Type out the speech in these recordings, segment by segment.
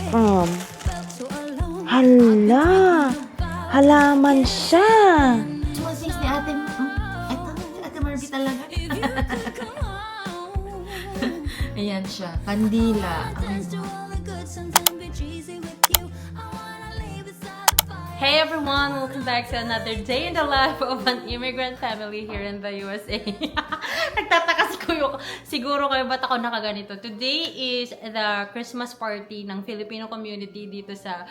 from? Hala! Halaman siya! Sumasis ni ate, eto, si ate Marby talaga. Ayan siya, kandila. Hey everyone! Welcome back to another day in the life of an immigrant family here in the USA. Nagtataka siguro kayo ba't ako nakaganito. Today is the Christmas party ng Filipino community dito sa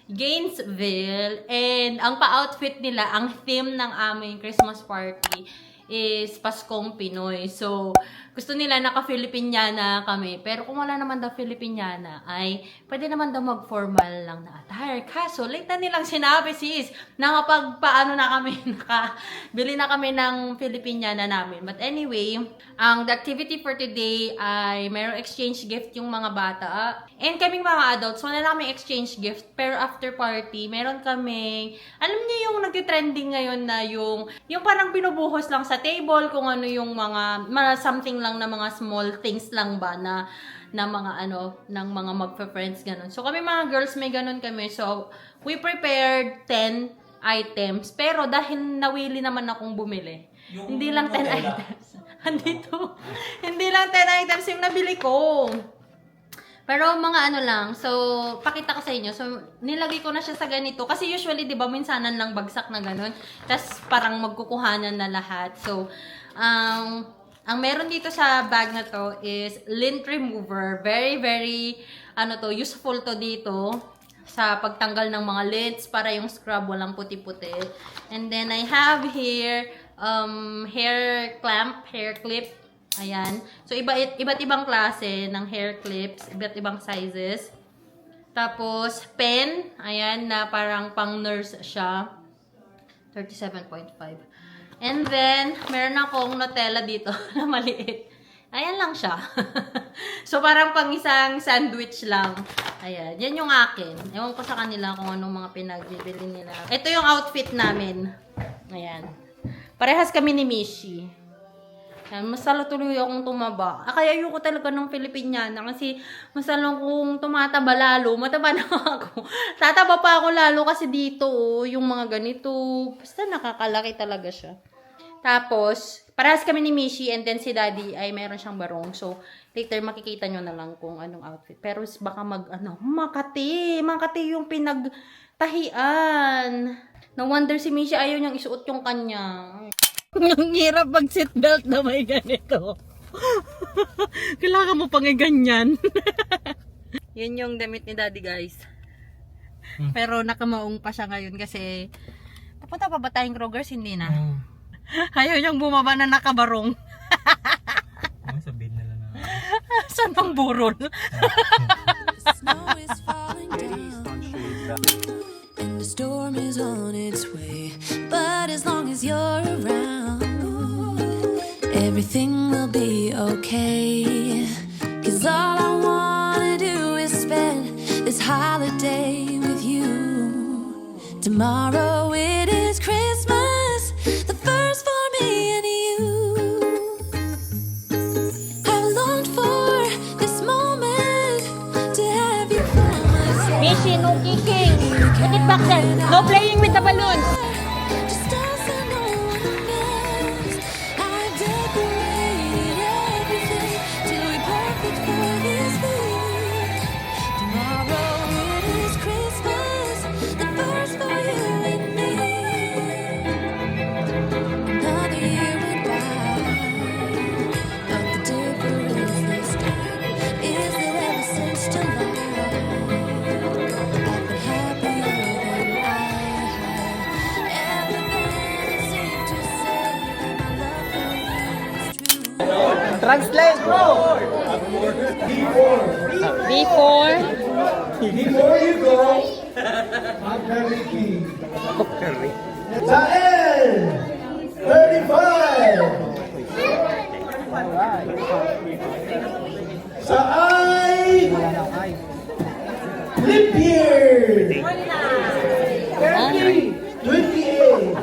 Gainesville. And ang pa-outfit nila, ang theme ng aming Christmas party is Paskong Pinoy. So, gusto nila naka-Filipiniana kami. Pero kung wala naman daw Filipiniana, ay pwede naman daw mag-formal lang na attire. Kaso, late na nilang sinabi sis, nakapagpaano na kami, nakabili na kami ng Filipiniana namin. But anyway, the activity for today ay mayroong exchange gift yung mga bata. And kaming mga adults, wala na kami exchange gift. Pero after party, meron kaming, alam niyo yung nagtitrending ngayon na yung parang binubuhos lang sa table, kung ano yung mga something lang na mga small things lang ba na mga ng mga magpa-friends ganun. So kami mga girls may ganun kami. So we prepared 10 items. Pero dahil nawili naman akong bumili, hindi lang 10 items. Hindi lang 10 items yung nabili ko. Pero mga lang. So, pakita ko sa inyo. So, nilagay ko na siya sa ganito. Kasi usually, di ba, minsanan lang bagsak na ganun. Tapos, parang magkukuhanan na lahat. So, ang meron dito sa bag na to is lint remover. Very, very, useful to dito sa pagtanggal ng mga lints para yung scrub walang puti-puti. And then, I have here, hair clip. Ayan. So, iba't ibang klase ng hair clips. Iba't ibang sizes. Tapos, pen. Ayan, na parang pang nurse siya. 37.5. And then, meron akong Nutella dito na maliit. Ayan lang siya. So, parang pang isang sandwich lang. Ayan. Yan yung akin. Ewan ko sa kanila kung anong mga pinagbibili nila. Ito yung outfit namin. Ayan. Parehas kami ni Mishi. Masala tuloy akong tumaba. Kaya ayoko talaga ng Filipiniana kasi masala kung tumataba lalo. Mataba na ako. Tataba pa ako lalo kasi dito, yung mga ganito. Basta nakakalaki talaga siya. Tapos, parehas kami ni Mishi and then si Daddy ay meron siyang barong. So, later makikita nyo na lang kung anong outfit. Pero baka Makati yung pinagtahian. No wonder si Mishi ayaw niyang isuot yung kanya. Ang hirap pag seatbelt na may ganito. Kailangan mo pang ganyan. Yan yung damit ni Daddy, guys. Pero nakamaong pa siya ngayon kasi papunta pa ba tayong Kroger's? Hindi na. Ayaw niyang bumaba na nakabarong. Sabihin na lang na. Saan pang burol? And the storm is on its way, but as long as you're around, everything will be okay. 'Cause all I wanna do is spend this holiday with you. Tomorrow it is Christmas, the first for me and you. I've longed for this moment to have you for myself. Mishi, no kicking. Put it back there. No playing with the balloons. Just us and no one else. I decorate everything till we're perfect for this week. Tomorrow it is Christmas, the first for you and me. Another year went by, but the difference this time is that ever since July, I've been happier than I have ever been. It seemed to say that my love for you is true. Translate, bro! Before. Before you go, I'm very keen. Sa L, 35. Sa I, leap year. 30, 28.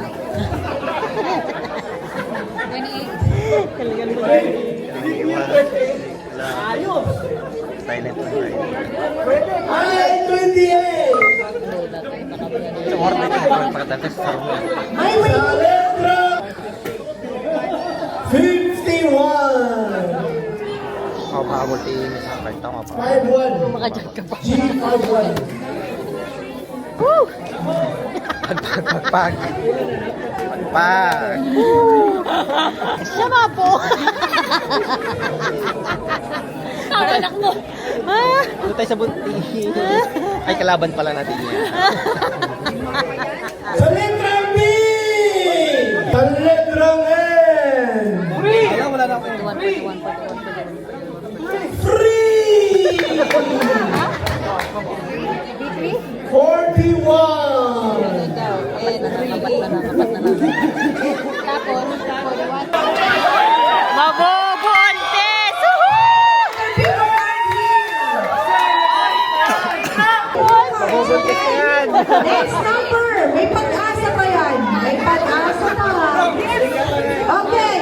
Ayos. Silent na tayo. I Sa letra 51. Mapabot din sa kwenta mo pa. 5-1. Makadyan ka pa. G51. Pag. Sama po. Ang anak mo. Doon tayo sa bunti. Ay, kalaban pala natin yan. Sa letra B. Sa letra N. Wala na ako. 41. Mabubuntis! Next number, may pag-asa pa yan. May pag-asa na. Okay.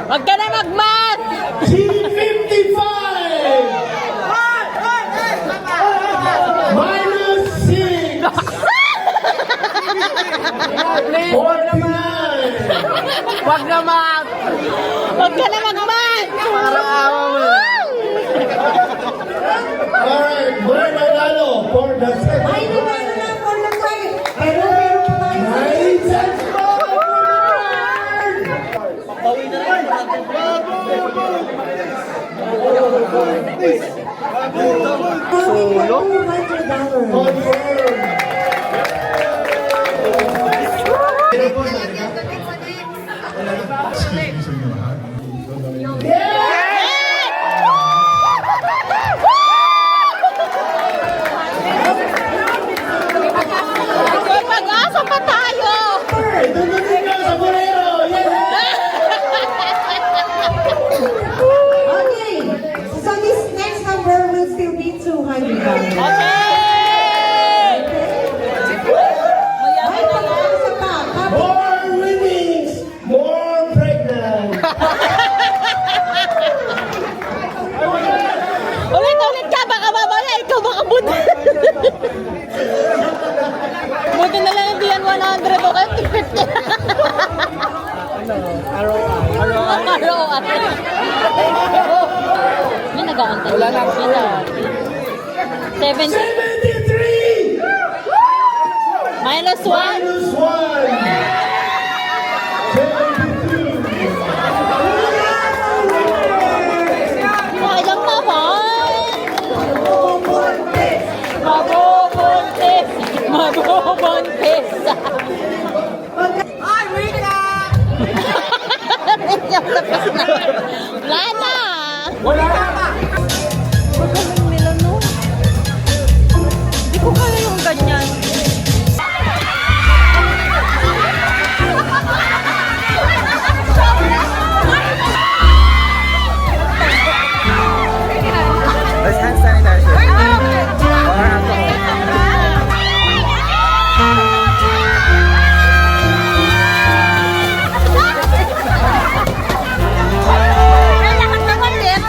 Huwag ka na mag-math! G55. Minus 6. 49. Huwag na math! Huwag ka na mag-math! Alright, may manalo for the second May numero na for the fight. Pero meron pa tayo. May chance pa Solo? Confirm. May pag-asa pa tayo! Ito na din ka sa bolero. Okay. So this next number will still be 200. Okay! May pag-asa pa. More winnings, more pregnant. Ulit-ulit ka! Baka mamaya ikaw baka buti! Buti na lang hindi yan 100 o kahit 50. ROI. May nag-aantay. Wala na. 70. 73. Minus 1. Minus 1. 72. Sayang naman. Mabubuntis. Mabubuntis. Ay, wait lang! Wala na. Magaling nila, no? Hindi ko kaya yung ganyan. Let's hand sanitizer. Lahat naman din.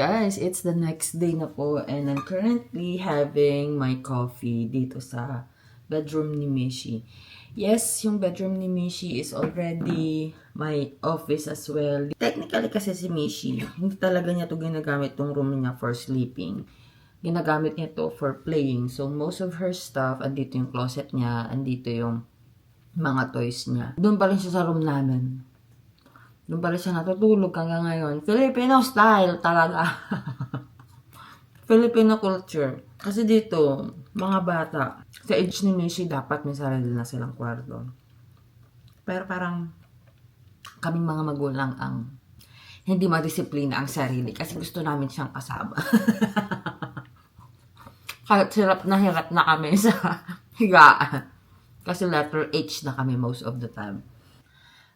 guys, it's the next day na po and I'm currently having my coffee dito sa bedroom ni Mishi. Yes, yung bedroom ni Mishi is already my office as well. Technically kasi si Mishi, hindi talaga niya to ginagamit tong room niya for sleeping. Ginagamit niya to for playing. So most of her stuff, andito yung closet niya, andito yung mga toys niya. Doon pa rin siya sa room namin. Doon pa rin siya natutulog hanggang ngayon. Filipino style talaga. Filipino culture. Kasi dito, mga bata, sa age ni Mishi, dapat may sarili na silang kwarto. Pero parang, kaming mga magulang ang hindi madisiplina ang sarili. Kasi gusto namin siyang kasama. Kahit hirap na kami sa higaan. Kasi letter H na kami most of the time.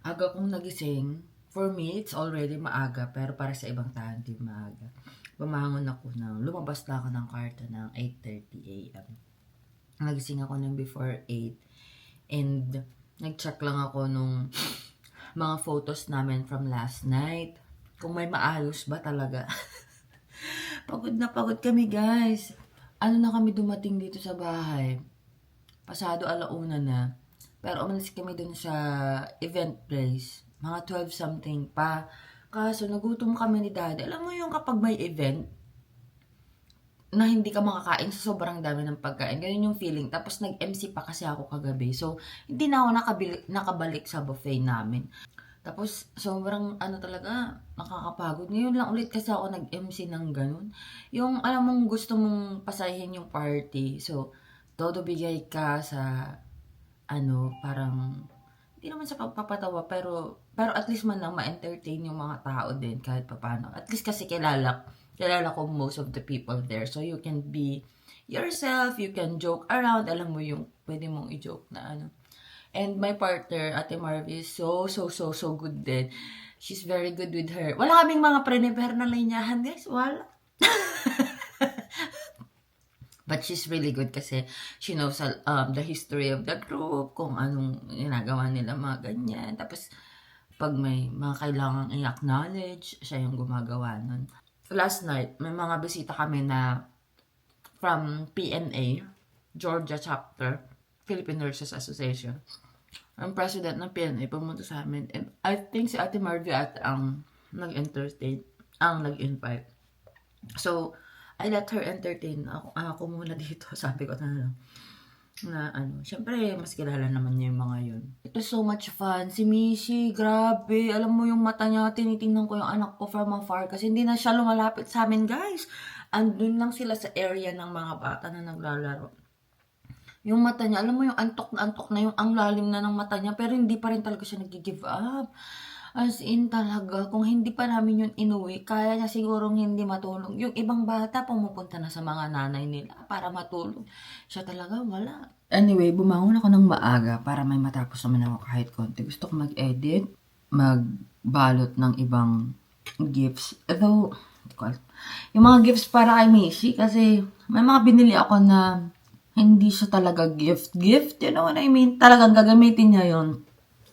Aga kong nagising. For me, it's already maaga, pero para sa ibang tao, hindi maaga. Bumangon ako lumabas na ako ng kwarto ng 8:30 a.m. Nagising ako ng before 8. And, nag-check lang ako nung mga photos namin from last night. Kung may maayos ba talaga. Pagod na pagod kami, guys. Ano na kami dumating dito sa bahay? Pasado 1:00 na. Pero umalis kami dun sa event place. Mga 12 something pa. Kaso nagutom kami ni Daddy. Alam mo yung kapag may event na hindi ka makakain sa sobrang dami ng pagkain. Ganyan yung feeling. Tapos nag-MC pa kasi ako kagabi. So, hindi na ako nakabalik sa buffet namin. Tapos, sobrang talaga, nakakapagod. Ngayon lang ulit kasi ako nag-MC ng ganun. Yung alam mong gusto mong pasahin yung party. So, todo bigay ka sa parang hindi naman sa pagpapatawa, pero at least man lang ma-entertain yung mga tao din kahit papaano. At least kasi kilala ko most of the people there. So you can be yourself, you can joke around, alam mo yung pwede mong i-joke na And my partner, Ate Marvy, is so good din. She's very good with her. Wala kaming mga prepare na linyahan, guys. Wala. But she's really good kasi she knows the history of the group, kung anong ginagawa nila, mga ganyan. Tapos, pag may mga kailangang i-acknowledge, siya yung gumagawa nun. Last night, may mga bisita kami na from PNA, Georgia Chapter, Philippine Nurses Association. Ang president ng PNA pumunta sa amin. And I think si Ate Marvy ang nag-entertain, ang nag-invite. So, I let her entertain. Ako muna dito. Sabi ko syempre, mas kilala naman niya yung mga yun. It was so much fun. Si Mishi, grabe. Alam mo yung mata niya, tinitingnan ko yung anak ko from afar kasi hindi na siya lumalapit sa amin, guys. Andun lang sila sa area ng mga bata na naglalaro. Yung mata niya, alam mo yung antok na yung ang lalim na ng mata niya, pero hindi pa rin talaga siya nag-give up. As in talaga, kung hindi pa namin yun inuwi, kaya niya sigurong hindi matulog. Yung ibang bata, pumupunta na sa mga nanay nila para matulog. Siya talaga, wala. Anyway, bumangon ako ng maaga para may matapos naman ako kahit konti. Gusto ko mag-edit, magbalot ng ibang gifts. Although, yung mga gifts para kay Mishi, kasi may mga binili ako na hindi siya talaga gift. You know what I mean? Talagang gagamitin niya yun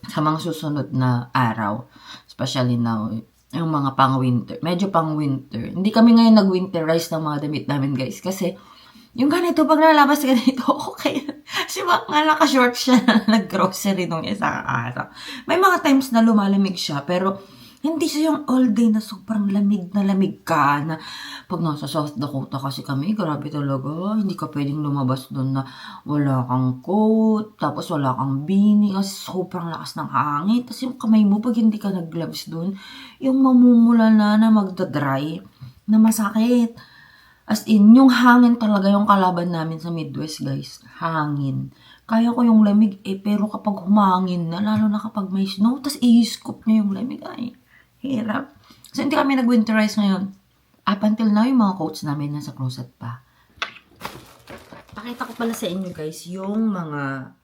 sa mga susunod na araw. Especially now, yung mga pang-winter. Medyo pang-winter. Hindi kami ngayon nag-winterize ng mga damit namin, guys. Kasi, yung ganito, pag nalabas ganito, okay. Si Mac nga naka-short siya na nag-grocery nung isang araw. May mga times na lumalamig siya, pero hindi siya yung all day na sobrang lamig ka na pag nasa South Dakota kasi kami, grabe talaga. Hindi ka pwedeng lumabas doon na wala kang coat, tapos wala kang beanie kasi sobrang lakas ng hangin. Tapos yung kamay mo, pag hindi ka nag-gloves doon, yung mamumula na magdadry, na masakit. As in, yung hangin talaga yung kalaban namin sa Midwest, guys. Hangin. Kaya ko yung lamig pero kapag humangin na, lalo na kapag may snow, tapos i-scoop niya yung lamig, ay, hirap. So, hindi kami nag-winterize ngayon. Up until now, yung mga coats namin nasa closet pa. Pakita ko pala sa inyo, guys, yung mga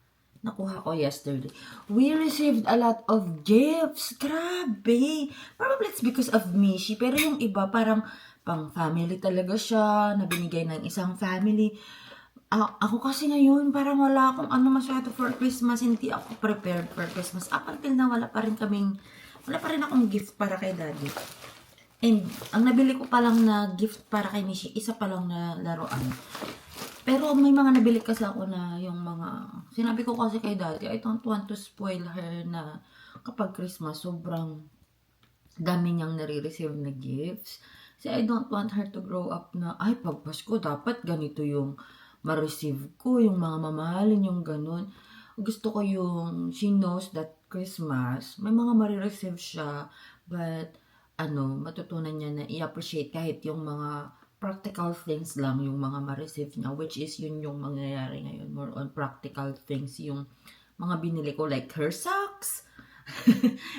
nakuha ko yesterday. We received a lot of gifts. Grabe. Probably it's because of Mishi. Pero yung iba, parang pang-family talaga siya, na binigay ng isang family. Ako kasi ngayon, parang wala akong masyado for Christmas. Hindi ako prepared for Christmas. Up until now, wala pa rin akong gift para kay Daddy. And ang nabili ko pa lang na gift para kay Mishi, isa pa lang na laruan. Pero may mga nabili kasi ako na yung mga, sinabi ko kasi kay Daddy, I don't want to spoil her na kapag Christmas, sobrang dami niyang nare-receive na gifts. Kasi I don't want her to grow up na, ay, pag Pasko, dapat ganito yung ma-receive ko, yung mga mamahalin, yung ganun. Gusto ko yung, she knows that Christmas, may mga ma-receive siya, but, matutunan niya na i-appreciate kahit yung mga practical things lang yung mga ma-receive niya, which is yun yung mangyayari ngayon, more on practical things, yung mga binili ko, like her socks,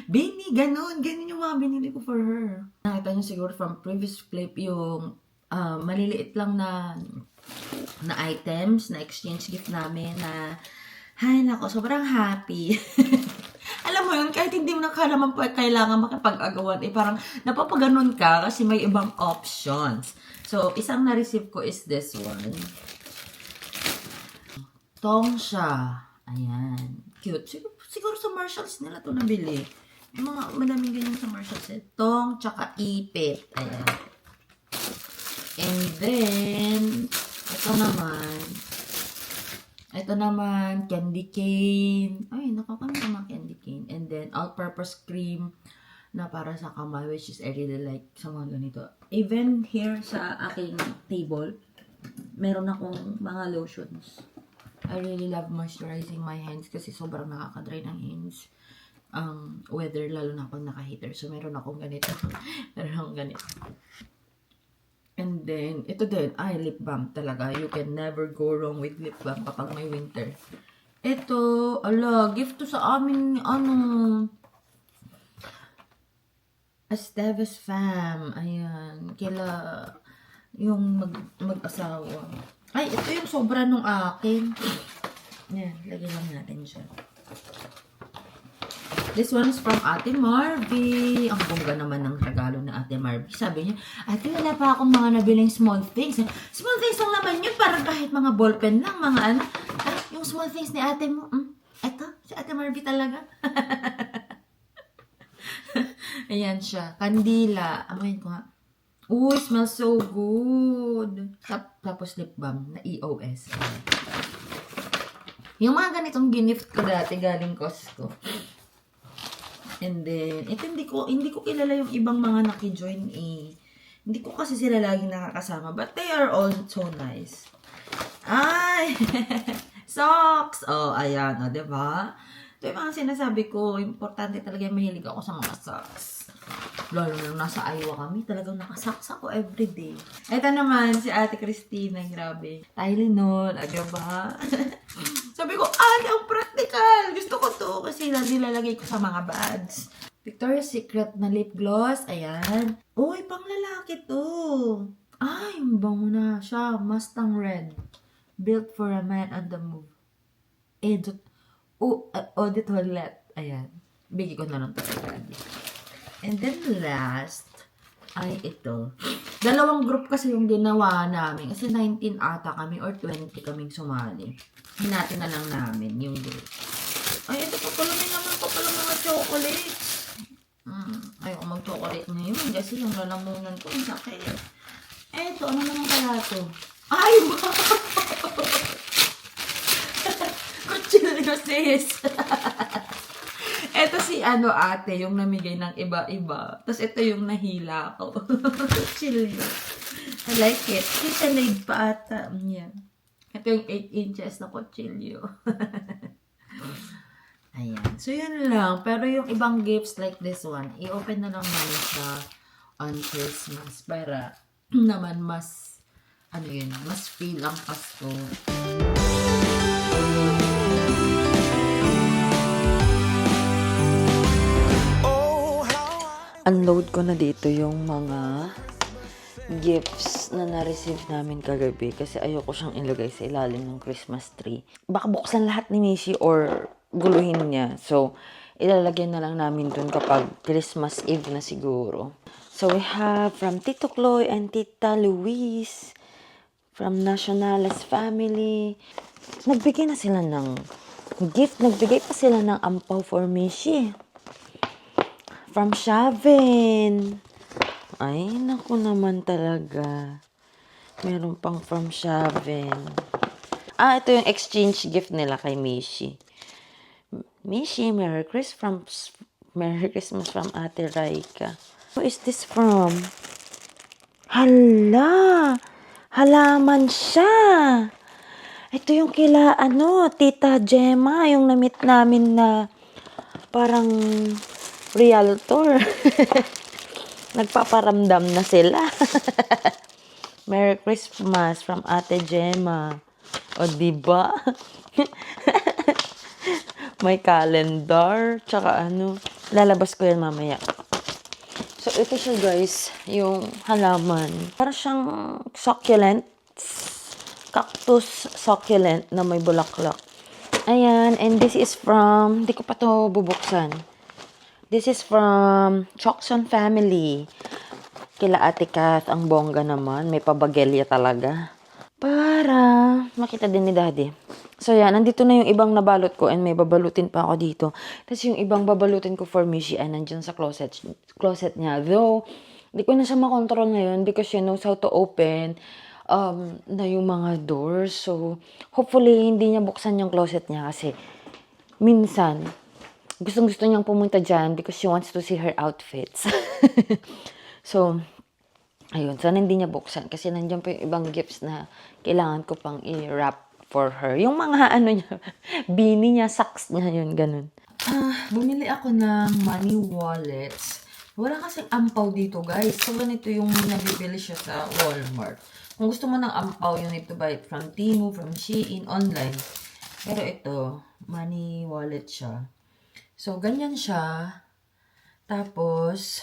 ganun yung mga binili ko for her. Nakita niyo siguro from previous clip yung maliliit lang na items, na exchange gift namin na, hay nako, sobrang happy. Alam mo yun, kahit hindi mo na naman po kailangan makipag-agawan, parang napapaganon ka kasi may ibang options. So, isang na-receive ko is this one. Tong siya. Ayan. Cute. Siguro sa Marshalls nila to nabili. Yung mga madaming ganyan sa Marshalls. Tong, tsaka ipit. Ayan. And then, ito naman, candy cane. Ay, nakakamit naman candy cane. And then, all-purpose cream na para sa kamay, which is I really like sa mga ganito. Even here sa aking table, meron akong mga lotions. I really love moisturizing my hands kasi sobrang nakaka-dry ng hands. Weather, lalo na pag naka-heater. So, meron akong ganito. And then, ito din, lip balm talaga. You can never go wrong with lip balm kapag may winter. Ito, gift to sa amin, Esteves fam. Ayan, yung mag-asawa. Ay, ito yung sobra nung akin. Yan, lagyan lang natin siya. This one is from Ate Marvy. Ang bongga naman ng regalo na Ate Marvy. Sabi niya, Ate, wala pa akong mga nabiling small things. Small things lang naman yun. Parang kahit mga ballpen lang, mga yung small things ni ate mo. Eto, si Ate Marvy talaga. Ayan siya. Kandila. Amoyin ko nga. Uy, smells so good. Tapos lip balm na EOS. Yung mga ganitong ginift ko dati galing Costco. And then, ito hindi ko kilala yung ibang mga naki-join Hindi ko kasi sila laging nakakasama. But they are all so nice. Ay! Socks! Oh, ayan. O, diba? Ito yung mga sinasabi ko. Importante talaga yung mahilig ako sa mga socks. Lalo na nasa Iowa kami. Talagang nakasocks ako everyday. Ito naman, si Ate Christina. Grabe. Tylenol. Diba? Sabi ko, ang practical. Gusto ko to kasi nilalagay ko sa mga bags. Victoria's Secret na lip gloss. Ayan. Uy, pang lalaki to. Ay, bango na siya. Mustang Red. Built for a man on the move. Eau de toilette. Ayan. Bigay ko na lang to. And then last, ay ito. Dalawang group kasi yung ginawa namin. Kasi 19 ata kami or 20 kaming sumali. Hinati na lang namin yung group. Ay, ito pa pala may naman pa pala mga chocolates. Ayoko mag-chocolate ngayon kasi yung lalamunan ko yung sakit. Eto, ano naman kaya to? Ay, wow! Kuchilyo sis! Eto si ate, yung namigay ng iba-iba. Tapos ito yung nahila ko. Kuchilyo. I like it. Kitchen pa ata. Yeah. Ito yung 8 inches na kutsilyo. Ayan. So, yun lang. Pero yung ibang gifts like this one, i-open na lang namin siya on Christmas para naman mas, mas feel ang Pasko. Unload ko na dito yung mga gifts na na-receive namin kagabi kasi ayoko siyang ilagay sa ilalim ng Christmas tree. Baka buksan lahat ni Mishi or guluhin niya. So, ilalagyan na lang namin dun kapag Christmas Eve na siguro. So, we have from Tito Chloe and Tita Luis, from Nationales family. Nagbigay na sila ng gift. Nagbigay pa sila ng ampaw for Mishi. From Shavin. Ay, naku naman talaga. Meron pang from Shaven. Ah, ito yung exchange gift nila kay Mishi. Mishi, Merry Christmas from Ate Raika. Who is this from? Hala! Halaman siya! Ito yung kila, Tita Gemma, yung na-meet namin na parang realtor. Nagpaparamdam na sila. Merry Christmas from Ate Gemma. O, diba? May calendar, tsaka lalabas ko yan mamaya. So, ito siya guys, yung halaman. Para siyang succulent, cactus succulent na may bulaklak. Ayan, and this is from, hindi ko pa to bubuksan. This is from Chokson Family. Kila Ate Kath, ang bongga naman, may pabagelya talaga. Para makita din ni Daddy. So, yan. Nandito na yung ibang nabalot ko and may babalutin pa ako dito. Tapos yung ibang babalutin ko for Mishi ay nandyan sa closet niya. Though, di ko na siya makontrol ngayon because she knows how to open na yung mga doors. So, hopefully, hindi niya buksan yung closet niya kasi minsan, gustong-gusto niyang pumunta dyan because she wants to see her outfits. So, ayun. Sana hindi niya buksan kasi nandyan pa yung ibang gifts na kailangan ko pang i-wrap for her. Yung mga niya, beanie niya, socks niya, yun, ganun. Bumili ako ng money wallets. Wala kasing ampaw dito, guys. So, ganito yung nabibili siya sa Walmart. Kung gusto mo ng ampaw, you need to buy it from Temu, from Shein, online. Pero ito, money wallet siya. So, ganyan siya. Tapos,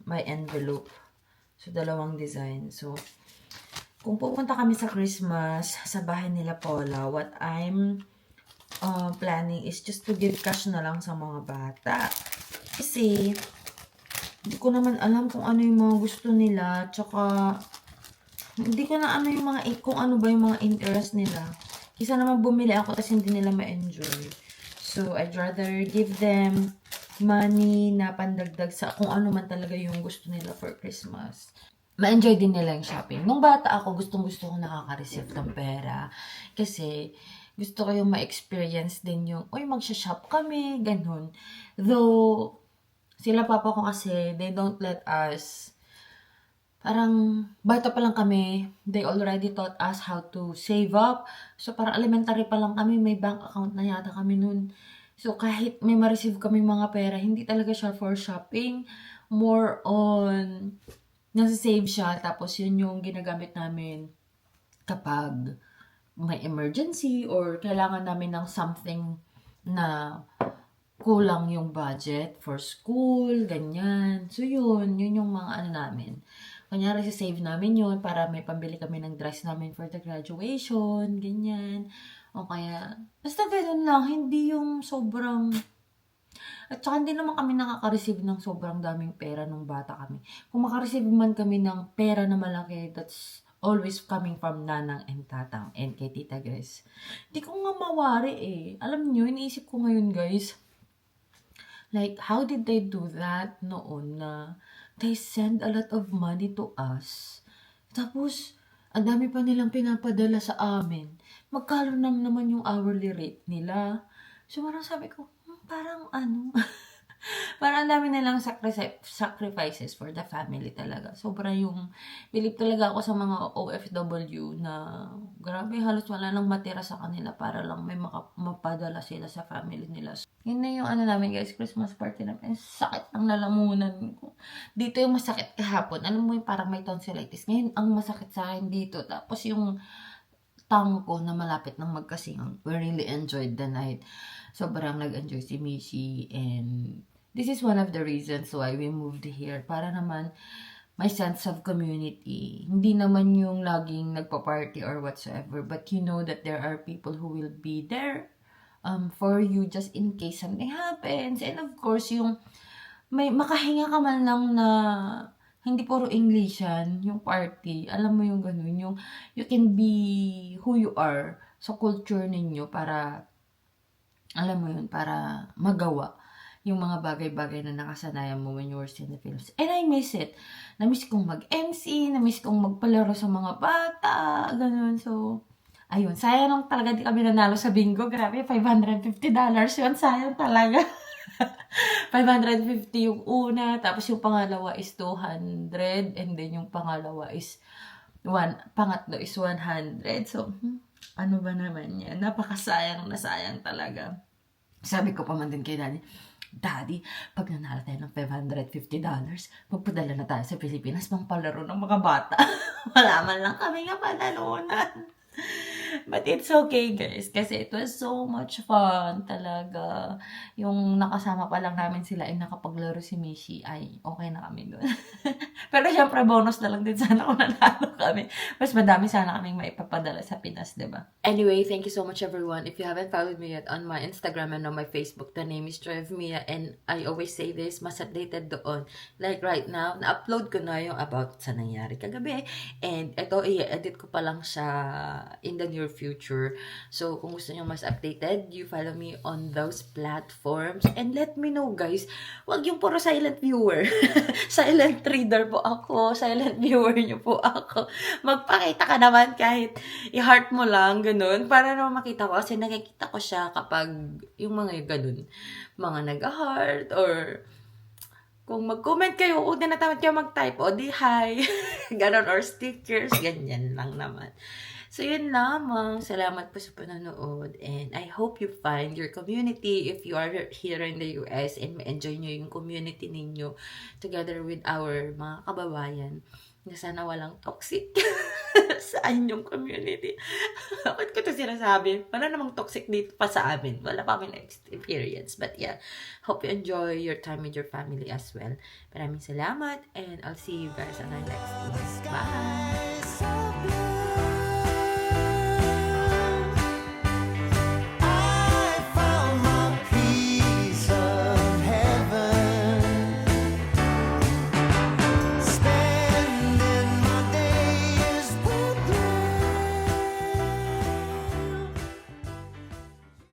may envelope. So, dalawang design. So, kung pupunta kami sa Christmas sa bahay nila Paula, what I'm planning is just to give cash na lang sa mga bata. Kasi, hindi ko naman alam kung ano yung mga gusto nila. Tsaka, hindi ko na kung ano ba yung mga interest nila. Kisa naman bumili ako kasi hindi nila ma-enjoy. So, I'd rather give them money na pandagdag sa kung ano man talaga yung gusto nila for Christmas. Ma-enjoy din nila yung shopping. Nung bata ako, gustong-gusto ko nakaka-receive ng pera. Kasi, gusto ko yung ma-experience din yung, magsha-shop kami, ganun. Though, sila papa ko kasi, they don't let us, parang, bata pa lang kami, they already taught us how to save up. So, parang elementary pa lang kami, may bank account na yata kami nun. So, kahit may ma-receive kami mga pera, hindi talaga siya for shopping. More on, nasa-save siya, tapos yun yung ginagamit namin kapag may emergency or kailangan namin ng something na kulang yung budget for school, ganyan. So yun yung mga namin. Kanyari, save namin yun para may pambili kami ng dress namin for the graduation, ganyan. O kaya, basta ganun lang, hindi yung sobrang. At saka hindi naman kami nakaka-receive ng sobrang daming pera nung bata kami. Kung makareceive man kami ng pera na malaki, that's always coming from Nanang and Tatang and kay Tita Grace. Hindi ko nga mawari eh. Alam nyo, iniisip ko ngayon guys, like, how did they do that noon na they send a lot of money to us? Tapos, ang dami pa nilang pinapadala sa amin. Magkano naman yung hourly rate nila? So, parang sabi ko, parang parang ang dami nilang sacrifices for the family talaga. Sobra yung, believe talaga ako sa mga OFW na grabe, halos wala nang matira sa kanila para lang may mapadala sila sa family nila. So, yun na yung namin guys, Christmas party namin. Sakit ng lalamunan ko. Dito yung masakit kahapon. Alam mo yung parang may tonsillitis. Ngayon, ang masakit sa akin dito. Tapos yung tongue ko na malapit ng magkasingang. We really enjoyed the night. Sobrang nag-enjoy si Mishi and this is one of the reasons why we moved here. Para naman may sense of community. Hindi naman yung laging nagpa-party or whatsoever, but you know that there are people who will be there for you just in case something happens. And of course, yung may makahinga ka man lang na hindi puro English yan, yung party. Alam mo yung ganun, yung you can be who you are sa culture ninyo para, alam mo yun, para magawa. yung mga bagay-bagay na nakasanayan mo when you were still in the Philippines. And I miss it. Na-miss kong mag-MC, na-miss kong magpalaro sa mga bata, ganun. So, ayun, sayang lang talaga di kami nanalo sa bingo. Grabe, $550 yun. Sayang talaga. 550 yung una, tapos yung pangalawa is 200, and then yung pangatlo is 100. So, ano ba naman yan? Napakasayang na sayang talaga. Sabi ko pa man din kay Daddy, pag nanalo tayo ng $550, magpadala na tayo sa Pilipinas pang palaro ng mga bata. Wala man lang kami nga panalunan. But it's okay, guys. Kasi it was so much fun talaga. Yung nakasama pa lang namin sila ay nakapaglaro si Mishi, ay okay na kami doon. Pero syempre, bonus na lang din sana kung nanalo kami. Mas madami sana kaming maipapadala sa Pinas, diba? Anyway, thank you so much, everyone. If you haven't followed me yet on my Instagram and on my Facebook, the name is Joy of Mia. And I always say this, mas updated doon. Like right now, na-upload ko na yung about sa nangyari kagabi. And ito, i-edit ko pa lang siya in the near future. So, kung gusto nyo mas updated, you follow me on those platforms. And let me know, guys, wag yung puro silent viewer. Silent reader po ako. Silent viewer nyo po ako. Magpakita ka naman kahit i-heart mo lang, ganun. Para naman makita ko. Kasi nakikita ko siya kapag yung mga ganun. Mga nag-heart or kung mag-comment kayo, kung tinatamad kayo mag-type, o di hi. Ganon, or stickers, ganyan lang naman. So, yun lamang. Salamat po sa panonood. And I hope you find your community if you are here in the US and ma-enjoy nyo yung community ninyo together with our mga kababayan. Na sana walang toxic sa inyong community. Bakit ko ito sinasabi? Wala namang toxic dito pa sa amin. Wala pa kami experience. But yeah, hope you enjoy your time with your family as well. Maraming salamat and I'll see you guys on our next one. Bye! So blue.